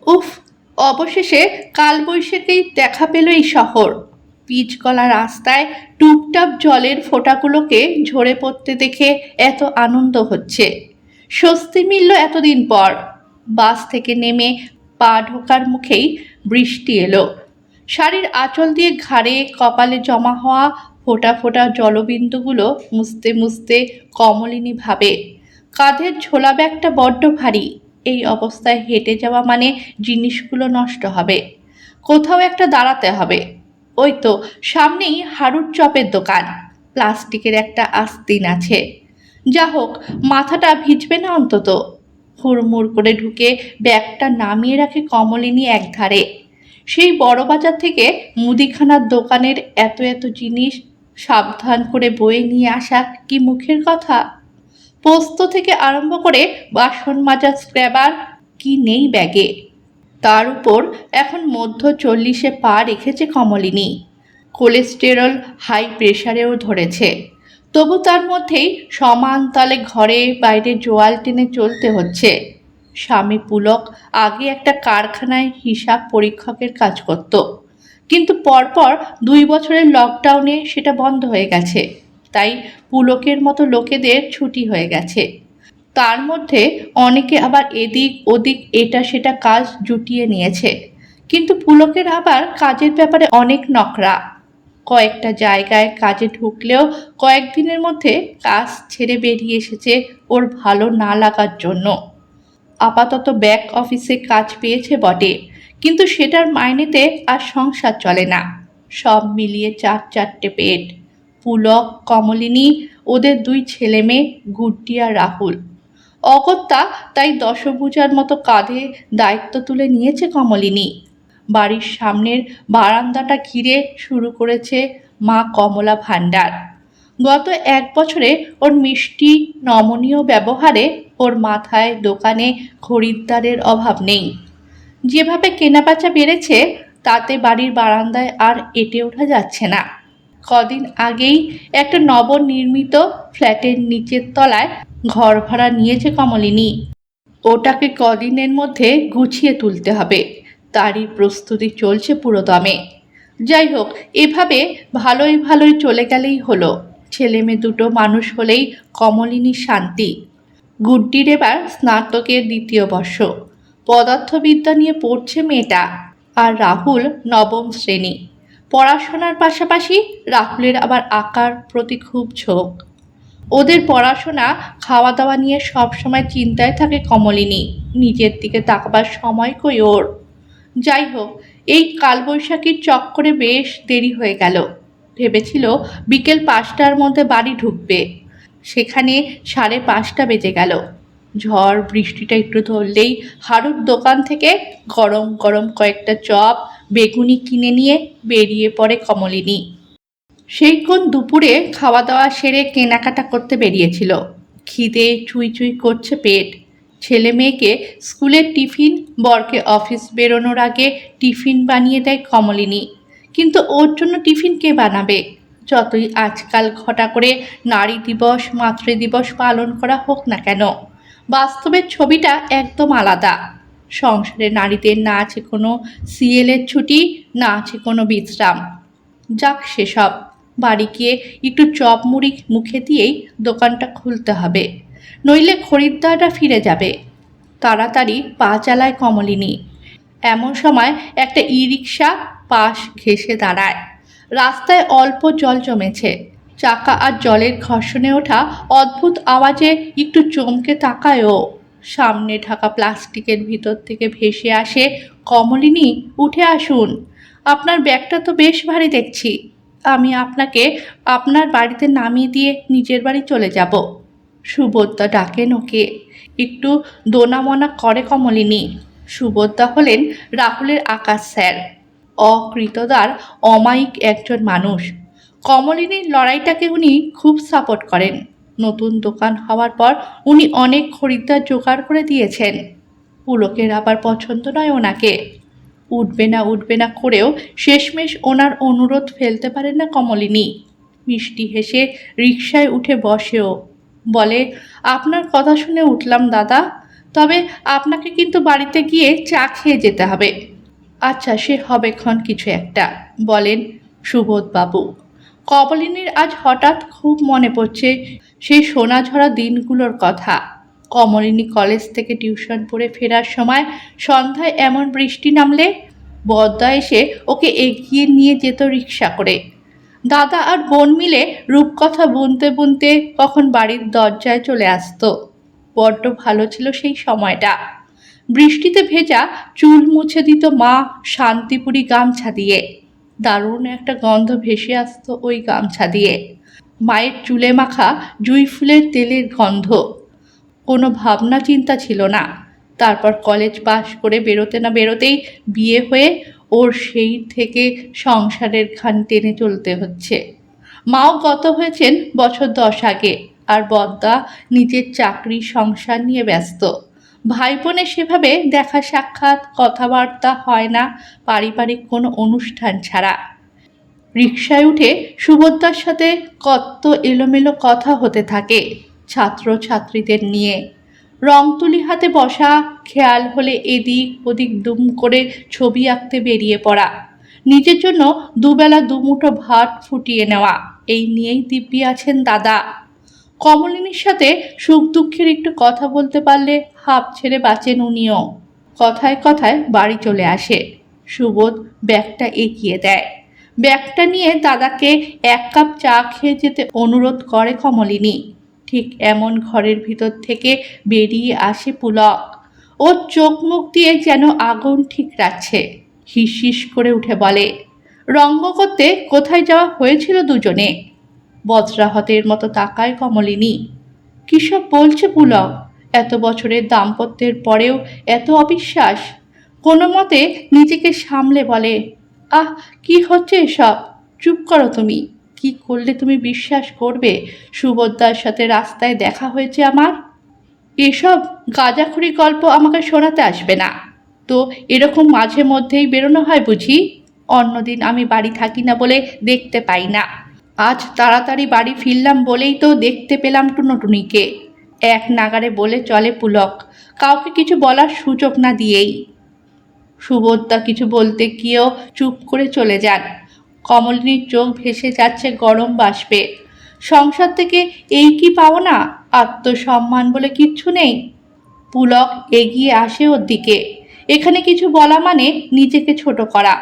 উফ, অবশেষে কালবৈশাখী দেখা পেল এই শহর। পিচ গলা রাস্তায় টুপটাপ জলের ফোঁটাগুলোকে ঝরে পড়তে দেখে এত আনন্দ হচ্ছে। স্বস্তি মিলল এতদিন পর। বাস থেকে নেমে পা ঢোকার মুখেই বৃষ্টি এলো। শাড়ির আঁচল দিয়ে ঘাড়ে কপালে জমা হওয়া ফোঁটা ফোঁটা জলবিন্দুগুলো মুছতে মুছতে কমলিনী ভাবে, কাঁধের ঝোলা ব্যাগটা বড্ড ভারী। এই অবস্থায় হেঁটে যাওয়া মানে জিনিসগুলো নষ্ট হবে। কোথাও একটা দাঁড়াতে হবে। ওই তো সামনেই হাড়ুর চপের দোকান। প্লাস্টিকের একটা আস্তিন আছে। যা হোক, মাথাটা ভিজবে না অন্তত। হুড়মুড় করে ঢুকে ব্যাগটা নামিয়ে রাখে কমলিনী একধারে। সেই বড় বাজার থেকে মুদিখানার দোকানের এত এত জিনিস সাবধান করে বয়ে নিয়ে আসা কি মুখের কথা। পোস্ত থেকে আরম্ভ করে বাসন মাজার স্ক্র্যাবার কি নেই ব্যাগে। তার উপর এখন মধ্য 40-এ পা রেখেছে কমলিনী। কোলেস্টেরল হাই প্রেশারেও ধরেছে। তবু তার মধ্যেই সমান তালে ঘরে বাইরে জোয়াল টেনে চলতে হচ্ছে। স্বামী পুলক আগে একটা কারখানায় হিসাব পরীক্ষকের কাজ করত, কিন্তু পরপর 2 বছরের লকডাউনে সেটা বন্ধ হয়ে গেছে। তাই পুলকের মতো লোকেদের ছুটি হয়ে গেছে। তার মধ্যে অনেকে আবার এদিক ওদিক এটা সেটা কাজ জুটিয়ে নিয়েছে। কিন্তু পুলকের আবার কাজের ব্যাপারে অনেক নকরা। কয়েকটা জায়গায় কাজে ঢুকলেও কয়েকদিনের মধ্যে কাজ ছেড়ে বেরিয়ে এসেছে ওর ভালো না লাগার জন্য। আপাতত ব্যাক অফিসে কাজ পেয়েছে বটে, কিন্তু সেটার মাইনেতে আর সংসার চলে না। সব মিলিয়ে 4-4টে পেট। পুলক, কমলিনী, ওদের 2 ছেলে মেয়ে গুড্ডি আর রাহুল। অগত্যা তাই দশভুজার মতো কাঁধে দায়িত্ব তুলে নিয়েছে কমলিনী। বাড়ির সামনের বারান্দাটা ঘিরে শুরু করেছে মা কমলা ভাণ্ডার। গত 1 বছরে ওর মিষ্টি নমনীয় ব্যবহারে ওর মাথায় দোকানে খরিদ্দারের অভাব নেই। যেভাবে কেনাবেচা বেড়েছে তাতে বাড়ির বারান্দায় আর এঁটে ওঠা যাচ্ছে না। কদিন আগেই একটা নবনির্মিত ফ্ল্যাটের নিচের তলায় ঘর ভাড়া নিয়েছে কমলিনী। ওটাকে কদিনের মধ্যে গুছিয়ে তুলতে হবে। তারই প্রস্তুতি চলছে পুরোদমে। যাই হোক, এভাবে ভালোই ভালোই চলে গেলেই হলো। ছেলে মেয়ে দুটো মানুষ হলেই কমলিনীর শান্তি। গুড্ডির এবার স্নাতকের 2য় বর্ষ। পদার্থবিদ্যা নিয়ে পড়ছে মেয়েটা। আর রাহুল নবম শ্রেণী। পড়াশোনার পাশাপাশি রাহুলের আবার আঁকার প্রতি খুব ঝোঁক। ওদের পড়াশোনা খাওয়া দাওয়া নিয়ে সবসময় চিন্তায় থাকে কমলিনী। নিজের দিকে তাকাবার সময় কই ওর। যাই হোক, এই কালবৈশাখীর চক্করে বেশ দেরি হয়ে গেল। ভেবেছিল বিকেল 5টার মধ্যে বাড়ি ঢুকবে, সেখানে 5:30 বেজে গেল। ঝড় বৃষ্টিটা একটু ধরলেই হাড়ুর দোকান থেকে গরম গরম কয়েকটা চপ বেগুনি কিনে নিয়ে বেরিয়ে পড়ে কমলিনী। সেইক্ষণ দুপুরে খাওয়া দাওয়া সেরে কেনাকাটা করতে বেরিয়েছিল। খিদে চুই চুই করছে পেট। ছেলে মেয়েকে স্কুলের টিফিন, বরকে অফিস বেরোনোর আগে টিফিন বানিয়ে দেয় কমলিনী। কিন্তু ওর জন্য টিফিন কে বানাবে? যতই আজকাল ঘটা করে নারী দিবস, মাতৃ দিবস পালন করা হোক না কেন, বাস্তবের ছবিটা একদম আলাদা। সংসারে নারীদের না আছে কোনো সিএলের ছুটি, না আছে কোনো বিশ্রাম। যাক সেসব, বাড়ি গিয়ে একটু চপ মুড়ি মুখে দিয়েই দোকানটা খুলতে হবে, নইলে খরিদ্দাররা ফিরে যাবে। তাড়াতাড়ি পা চালায় কমলিনী। এমন সময় একটা ই রিক্সা পাশ ঘেঁষে দাঁড়ায়। রাস্তায় অল্প জল জমেছে। চাকা আর জলের ঘর্ষণে ওঠা অদ্ভুত আওয়াজে একটু চমকে তাকায় ও। সামনে ঢাকা প্লাস্টিকের ভিতর থেকে ভেসে আসে, কমলিনী উঠে আসুন, আপনার ব্যাগটা তো বেশ ভারী দেখছি। আমি আপনাকে আপনার বাড়িতে নামিয়ে দিয়ে নিজের বাড়ি চলে যাব। সুবোধদা ডাকেন ওকে। একটু দোনামনা করে কমলিনী। সুবোধদা হলেন রাহুলের আকাশ স্যার। অকৃতদার অমায়িক একজন মানুষ। কমলিনীর লড়াইটাকে উনি খুব সাপোর্ট করেন। নতুন দোকান হওয়ার পর উনি অনেক খরিদ্দার জোগাড় করে দিয়েছেন। পুলকের আবার পছন্দ নয় ওনাকে। উঠবে না করেও শেষমেশ ওনার অনুরোধ ফেলতে পারেন না কমলিনী। মিষ্টি হেসে রিকশায় উঠে বসেও বলে, আপনার কথা শুনে উঠলাম দাদা, তবে আপনাকে কিন্তু বাড়িতে গিয়ে চা খেয়ে যেতে হবে। আচ্ছা, সে হবেক্ষণ কিছু একটা, বলেন সুবোধবাবু। কমলিনীর আজ হঠাৎ খুব মনে পড়ছে সেই সোনাঝরা দিনগুলোর কথা। কমলিনী কলেজ থেকে টিউশন পড়ে ফেরার সময় সন্ধ্যায় এমন বৃষ্টি নামলে বদ্দা এসে ওকে এগিয়ে নিয়ে যেত রিকশা করে। দাদা আর বোন মিলে রূপকথা বুনতে বুনতে কখন বাড়ির দরজায় চলে আসতো। বড্ড ভালো ছিল সেই সময়টা। বৃষ্টিতে ভেজা চুল মুছে দিত মা শান্তিপুরি গামছা দিয়ে। দারুণ একটা গন্ধ ভেসে আসতো ওই গামছা দিয়ে, মায়ের চুলে মাখা জুঁই ফুলের তেলের গন্ধ। কোনো ভাবনা চিন্তা ছিল না। তারপর কলেজ পাশ করে বেরোতে না বেরোতেই বিয়ে হয়ে ওর সেই থেকে সংসারের ঘানি টেনে চলতে হচ্ছে। মাও গত হয়েছেন বছর 10 আগে, আর বদ্দা নিজের চাকরি সংসার নিয়ে ব্যস্ত। ভাই বোনের সেভাবে দেখা সাক্ষাৎ কথাবার্তা হয় না পারিবারিক কোনো অনুষ্ঠান ছাড়া। রিকশায় উঠে সুভদ্রার সাথে কত এলোমেলো কথা হতে থাকে ছাত্র ছাত্রীদের নিয়ে। রং তুলি হাতে বসা, খেয়াল হলে এদিক ওদিক দুম করে ছবি আঁকতে বেরিয়ে পড়া, নিজের জন্য দুবেলা দুমুঠো ভাত ফুটিয়ে নেওয়া, এই নিয়েই দিব্যি আছেন দাদা। কমলিনীর সাথে সুখ দুঃখের একটু কথা বলতে পারলে হাঁপ ছেড়ে বাঁচেন উনিও। কথায় কথায় বাড়ি চলে আসে। সুবোধ ব্যাগটা এগিয়ে দেয়। ব্যাগটা নিয়ে দাদাকে 1 কাপ চা খেয়ে যেতে অনুরোধ করে কমলিনী। ঠিক এমন ঘরের ভিতর থেকে বেরিয়ে আসে পুলক। ওর চোখ মুখ দিয়ে যেন আগুন ঠিক রাখছে। হিস করে উঠে বলে, রঙ্গ করতে কোথায় যাওয়া হয়েছিল দুজনে? বজ্রাহতের মতো তাকায় কমলিনী। কিসব বলছে পুলক? এত বছরের দাম্পত্যের পরেও এত অবিশ্বাস? কোনো মতে নিজেকে সামলে বলে, আহ, কি হচ্ছে এসব? চুপ করো তুমি। কি করলে তুমি বিশ্বাস করবে সুভদ্রার সাথে রাস্তায় দেখা হয়েছে আমার? এসব গাঁজাখুরি গল্প আমাকে শোনাতে আসবে না তো। এরকম মাঝে মধ্যেই বেরোনো হয় বুঝি? অন্যদিন আমি বাড়ি থাকি না বলে দেখতে পাই না। আজ তাড়াতাড়ি বাড়ি ফিরলাম বলেই তো দেখতে পেলাম টুনোটুনিকে। এক নাগাড়ে বলে চলে পুলক, কাউকে কিছু বলার সুযোগ না দিয়েই। সুভদ্রা কিছু বলতে গিয়েও চুপ করে চলে যান। কমলিনীর চোখ ভেসে যাচ্ছে গরম বাষ্পে। সংসার থেকে এই কি পাও না? আত্মসম্মান বলে কিচ্ছু নেই? পুলক এগিয়ে আসে ওর দিকে। এখানে কিছু বলা মানে নিজেকে ছোট করা।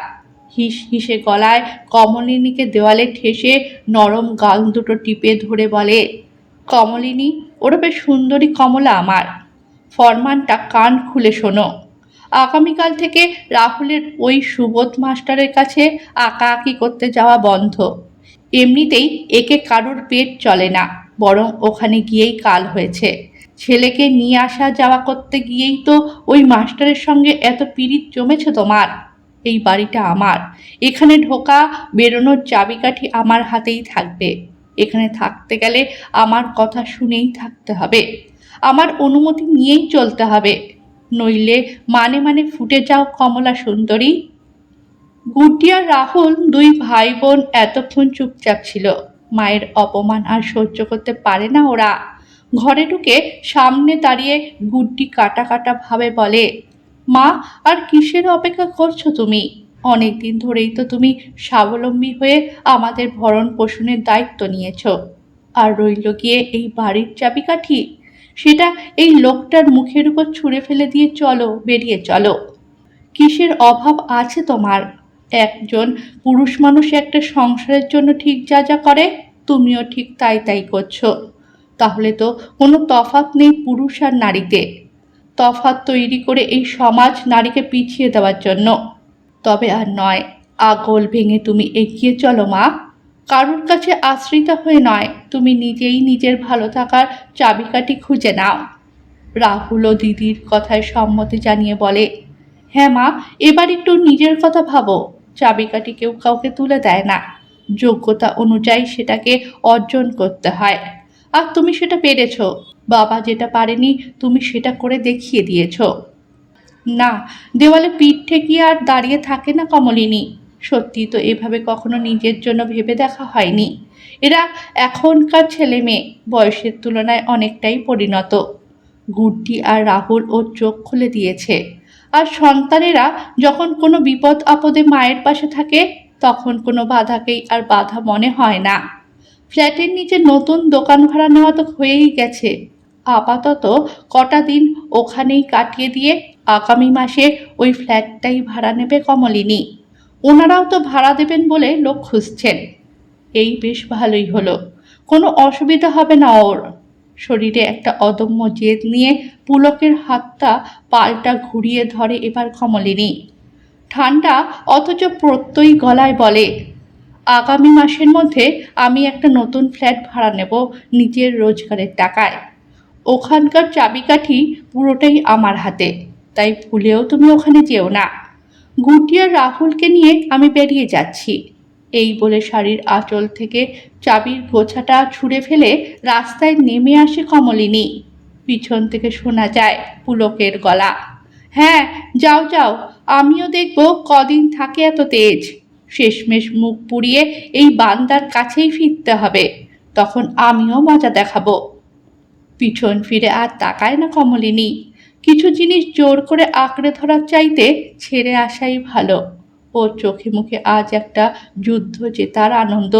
হিস হিসে গলায় কমলিনীকে দেওয়ালে ঠেসে নরম গাল দুটো টিপে ধরে বলে, কমলিনী, ওরফে সুন্দরী কমলা আমার, ফরমানটা কান খুলে শোনো। আগামীকাল থেকে রাহুলের ওই সুবোধ মাস্টারের কাছে আঁকাআঁকি করতে যাওয়া বন্ধ। এমনিতেই একে কারোর পেট চলে না, বরং ওখানে গিয়েই কাল হয়েছে। ছেলেকে নিয়ে আসা যাওয়া করতে গিয়েই তো ওই মাস্টারের সঙ্গে এত পীড়িত জমেছে তোমার। এই বাড়িটা আমার। এখানে ঢোকা বেরোনোর চাবিকাঠি আমার হাতেই থাকবে। এখানে থাকতে গেলে আমার কথা শুনেই থাকতে হবে, আমার অনুমতি নিয়েই চলতে হবে, নইলে মানে মানে ফুটে যাও কমলা সুন্দরী। গুড্ডি আর রাহুল 2 ভাই বোন এতক্ষণ চুপচাপ ছিল। মায়ের অপমান আর সহ্য করতে পারে না ওরা। ঘরে ঢুকে সামনে দাঁড়িয়ে গুড্ডি কাটা কাটা ভাবে বলে, মা, আর কিসের অপেক্ষা করছো তুমি? অনেক দিন ধরেই তো তুমি স্বাবলম্বী হয়ে আমাদের ভরণ পোষণের দায়িত্ব নিয়েছ। আর রইল গিয়ে এই বাড়ির চাবিকাঠি, সেটা এই লোকটার মুখের উপর ছুঁড়ে ফেলে দিয়ে চলো, বেরিয়ে চলো। কিসের অভাব আছে তোমার? একজন পুরুষ মানুষ একটা সংসারের জন্য ঠিক যা যা করে, তুমিও ঠিক তাই তাই করছো। তাহলে তো কোনো তফাৎ নেই পুরুষ আর নারীতে। তফাৎ তৈরি করে এই সমাজ নারীকে পিছিয়ে দেওয়ার জন্য। তবে আর নয়, আগল ভেঙে তুমি এগিয়ে চলো মা। কারোর কাছে আশ্রিতা হয়ে নয়, তুমি নিজেই নিজের ভালো থাকার চাবিকাঠি খুঁজে নাও। রাহুল ও দিদির কথায় সম্মতি জানিয়ে বলে, হ্যাঁ মা, এবার একটু নিজের কথা ভাবো। চাবিকাঠি কেউ কাউকে তুলে দেয় না, যোগ্যতা অনুযায়ী সেটাকে অর্জন করতে হয়। আর তুমি সেটা পেরেছ। বাবা যেটা পারেনি তুমি সেটা করে দেখিয়ে দিয়েছ। না, দেওয়ালে পিঠ ঠেকিয়ে আর দাঁড়িয়ে থাকে না কমলিনী। সত্যি তো এভাবে কখনো নিজের জন্য ভেবে দেখা হয়নি। এরা এখনকার ছেলে মেয়ে বয়সের তুলনায় অনেকটাই পরিণত। গুড্ডি আর রাহুল ওর চোখ খুলে দিয়েছে। আর সন্তানেরা যখন কোনো বিপদ আপদে মায়ের পাশে থাকে তখন কোনো বাধাকেই আর বাধা মনে হয় না। ফ্ল্যাটের নিচে নতুন দোকান ভাড়া নেওয়া তো হয়েই গেছে। আপাতত কটা দিন ওখানেই কাটিয়ে দিয়ে আগামী মাসে ওই ফ্ল্যাটটাই ভাড়া নেবে কমলিনী। ওনারাও তো ভাড়া দেবেন বলে লোক খুঁজছেন। এই বেশ ভালোই হলো, কোনো অসুবিধা হবে না ওর। শরীরে একটা অদম্য জেদ নিয়ে পুলকের হাতটা পাল্টা ঘুরিয়ে ধরে এবার কমলিনী। ঠান্ডা অথচ প্রত্যয়ী গলায় বলে, আগামী মাসের মধ্যে আমি একটা নতুন ফ্ল্যাট ভাড়া নেব নিজের রোজগারের টাকায়। ওখানকার চাবিকাঠি পুরোটাই আমার হাতে, তাই ভুলেও তুমি ওখানে যেও না। গুটি আর রাহুলকে নিয়ে আমি বেরিয়ে যাচ্ছি। এই বলে শাড়ির আঁচল থেকে চাবির গোছাটা ছুঁড়ে ফেলে রাস্তায় নেমে আসে কমলিনী। পিছন থেকে শোনা যায় পুলকের গলা, হ্যাঁ যাও যাও, আমিও দেখব কদিন থাকে এত তেজ। শেষমেশ মুখ পুড়িয়ে এই বান্দার কাছেই ফিরতে হবে, তখন আমিও মজা দেখাবো। পিছন ফিরে আর তাকায় না কমলিনী। কিছু জিনিস জোর করে আঁকড়ে ধরার চাইতে ছেড়ে আসাই ভালো। ওর চোখে মুখে আজ একটা যুদ্ধ জেতার আনন্দ।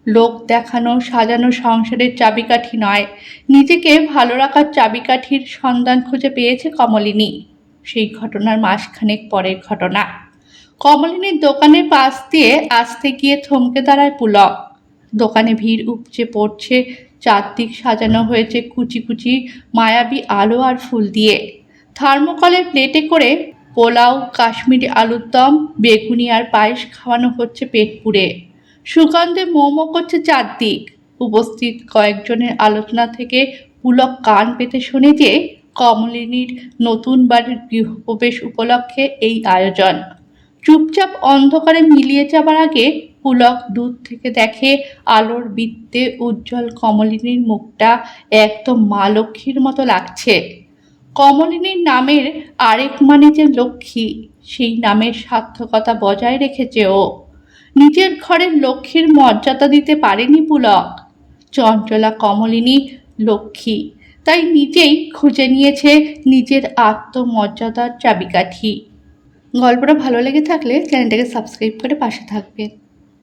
লোক দেখানো সাজানো সংসারের চাবিকাঠি নয়, নিজেকে ভালো রাখার চাবিকাঠির সন্ধান খুঁজে পেয়েছে কমলিনী। সেই ঘটনার মাসখানেক পরের ঘটনা। কমলিনীর দোকানের পাশ দিয়ে আসতে গিয়ে থমকে দাঁড়ায় পুলক। দোকানে ভিড় উপচে পড়ছে, চারদিক সাজানো হয়েছে কুচি কুচি মায়াবী আলো আর ফুল দিয়ে। থার্মোকলের প্লেটে করে পোলাও, কাশ্মীরি আলুর দম, বেগুনি আর পায়েস খাওয়ানো হচ্ছে পেট পুড়ে। সুগন্ধে মোমো করছে চারদিক। উপস্থিত কয়েকজনের আলোচনা থেকে পুলক কান পেতে শোনে যে কমলিনীর নতুন বাড়ির গৃহপ্রবেশ উপলক্ষে এই আয়োজন। চুপচাপ অন্ধকারে মিলিয়ে যাবার আগে পুলক দূর থেকে দেখে আলোর বৃত্তে উজ্জ্বল কমলিনীর মুখটা একদম মা লক্ষ্মীর মতো লাগছে। কমলিনীর নামের আরেক মানে যে লক্ষ্মী, সেই নামের সার্থকতা বজায় রেখেছে ও। নিজের ঘরের লক্ষ্মীর মর্যাদা দিতে পারেনি পুলক। চঞ্চলা কমলিনী লক্ষ্মী, তাই নিজেই খুঁজে নিয়েছে নিজের আত্মমর্যাদার চাবিকাঠি। গল্পটা ভালো লেগে থাকলে চ্যানেলটাকে সাবস্ক্রাইব করে পাশে থাকবেন।